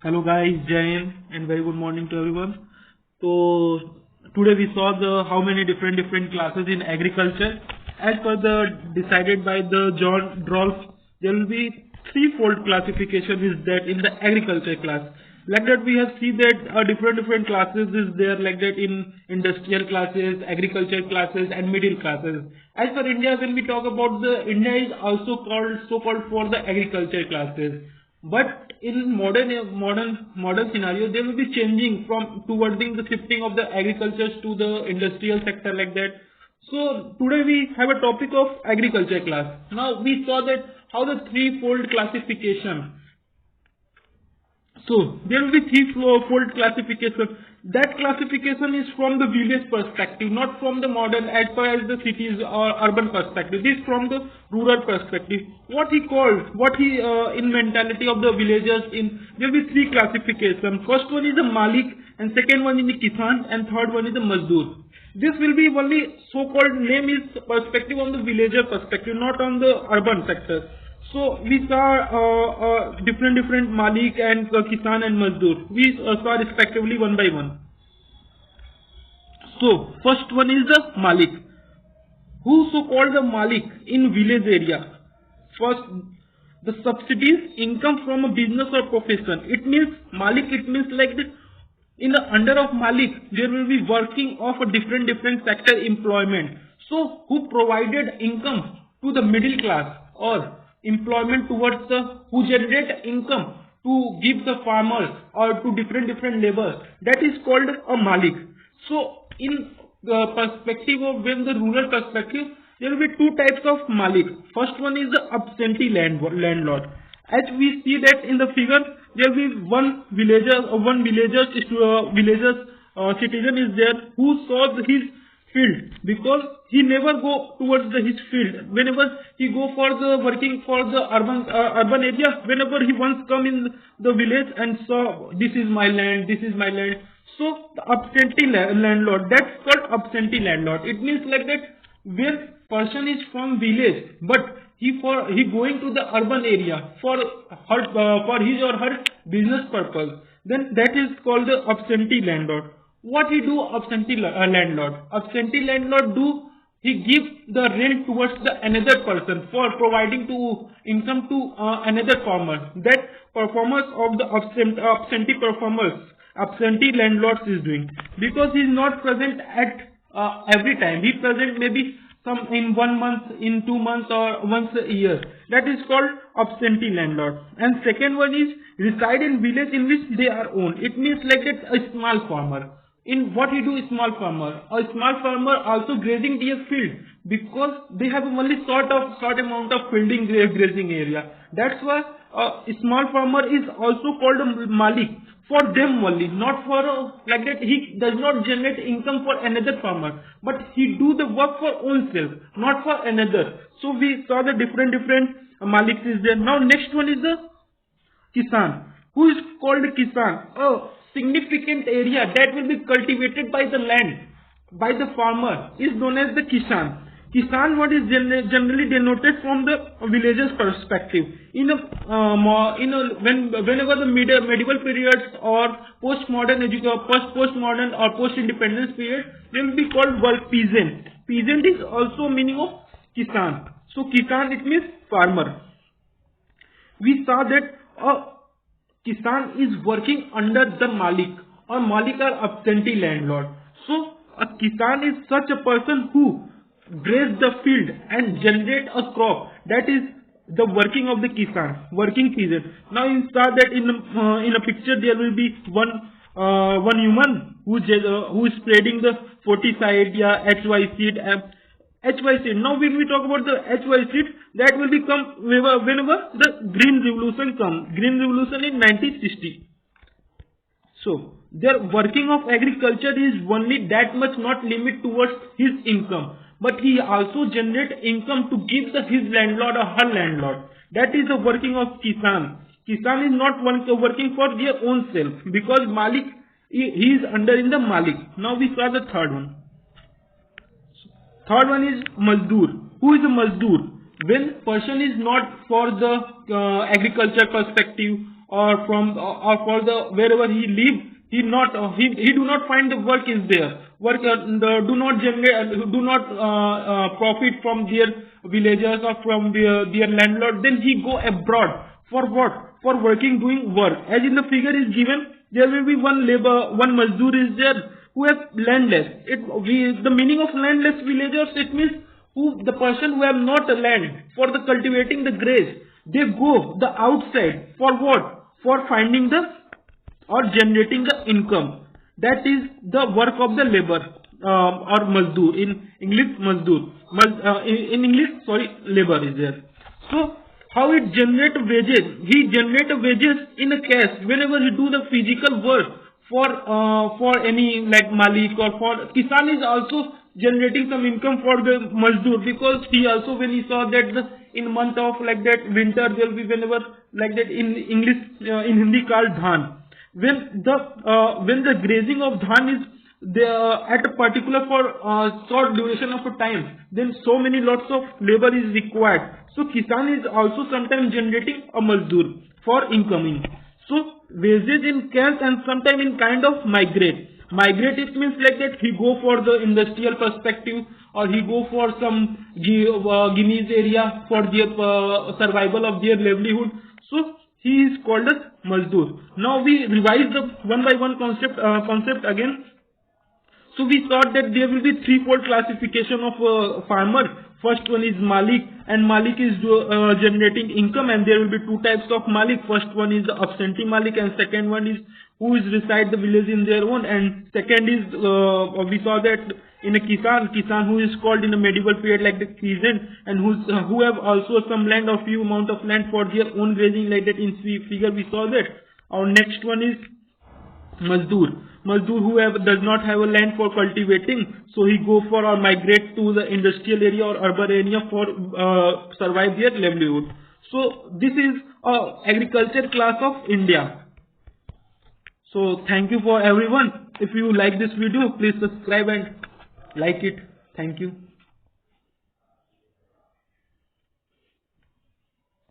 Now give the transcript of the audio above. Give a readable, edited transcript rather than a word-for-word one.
Hello guys, Jai and very good morning to everyone. So today we saw the how many different classes in agriculture. As per the decided by the John Rolfe, there will be threefold classification is that in the agriculture class. Like that we have seen that different classes is there like that in industrial classes, agriculture classes and middle classes. As for India, when we talk about the India is also called so-called for the agriculture classes. But in modern scenario, they will be changing from towards the shifting of the agriculture to the industrial sector like that. So today we have a topic of agriculture class. Now we saw that how the threefold classification. So there will be threefold classification. That classification is from the village perspective, not from the modern as far as the cities or urban perspective. This is from the rural perspective. What he called, what he in mentality of the villagers in there will be three classification. First one is the Malik, and second one is the Kisan, and third one is the Mazdoor. This will be only so-called name is perspective on the villager perspective, not on the urban sector. So we saw different Malik and Kisan and Mazdoor. We saw respectively one by one. So first one is the Malik. Who so called the Malik in village area? First, the subsidies income from a business or profession. It means Malik. It means like that. In the under of Malik, there will be working of a different sector employment. So who provided income to the middle class or employment towards the who generate income to give the farmers or to different laborers, that is called a Malik. So in the perspective of when the rural perspective, there will be two types of Malik. First one is the absentee landlord. As we see that in the figure, there will be one villager citizen is there who saw his field because he never go towards his field. Whenever he go for the working for the urban area, whenever he once come in the village and saw this is my land, so the absentee landlord, that's called absentee landlord. It means like that where person is from village but he going to the urban area for his or her business purpose, then that is called the absentee landlord. What he do absentee landlord? Absentee landlord do he give the rent towards the another person for providing to income to another farmer. That performance of the absentee landlords is doing because he is not present at every time. He present maybe some in 1 month, in 2 months or once a year. That is called absentee landlord. And second one is reside in village in which they are owned. It means like that a small farmer. In what he do is small farmer. A small farmer also grazing their field because they have only short amount of fielding grazing area. That's why a small farmer is also called a Malik for them only, not for like that he does not generate income for another farmer, but he do the work for own self, not for another. So we saw the different Maliks is there. Now next one is the Kisan. Who is called Kisan? A significant area that will be cultivated by the land, by the farmer is known as the Kisan. Kisan what is generally denoted from the villagers perspective. Whenever the medieval periods or postmodern or post-independence period, they will be called peasant. Peasant is also meaning of Kisan. So Kisan it means farmer. We saw that Kisan is working under the Malik or Malik are absentee landlord. So a Kisan is such a person who graze the field and generate a crop. That is the working of the Kisan, working peasant. Now you saw that in a picture there will be one human who is spreading the 40-side HY seed. HY seed. Now when we talk about the HY seed, that will become whenever the Green Revolution comes. Green Revolution in 1960. So their working of agriculture is only that much, not limit towards his income, but he also generate income to give his landlord or her landlord. That is the working of Kisan. Kisan is not working for their own self because Malik he is under in the Malik. Now we saw the third one. Third one is Mazdoor. Who is a Mazdoor? When person is not for the agriculture perspective or from or for the wherever he live, he do not find the work is there, work do not generate, do not profit from their villagers or from their landlord, then he go abroad for what? For working, doing work. As in the figure is given, there will be one mazdoor is there who has landless. The meaning of landless villagers, it means the person who have not a land for the cultivating the grass, they go the outside for what? For finding the or generating the income. That is the work of the labor or mazdoor. In English, mazdoor. In English, sorry, labor is there. So how it generate wages? He generate wages in a cash whenever he do the physical work for any like malik or for kisan is also generating some income for the mazdoor, because he also, when he saw that in month of like that winter there will be whenever like that in English in Hindi called dhan, when the grazing of dhan is at a particular for short duration of a time, then so many lots of labor is required. So kisan is also sometimes generating a mazdoor for incoming. So wages in cash and sometimes in kind of migrate. Migrate, it means like that he go for the industrial perspective, or he go for some Guineas area for their survival of their livelihood. So he is called as mazdoor. Now we revise the one by one concept again. So we thought that there will be threefold classification of farmer. First one is malik, and malik is generating income, and there will be two types of malik. First one is the absentee malik, and second one is who is reside the village in their own. And second is we saw that in a kisan who is called in a medieval period like the peasant, and who have also some land or few amount of land for their own grazing, like that in figure we saw that. Our next one is mazdoor who does not have a land for cultivating, so he go for or migrate to the industrial area or urban area for survive their livelihood. So this is agriculture class of India. So thank you for everyone. If you like this video, please subscribe and like it. Thank you.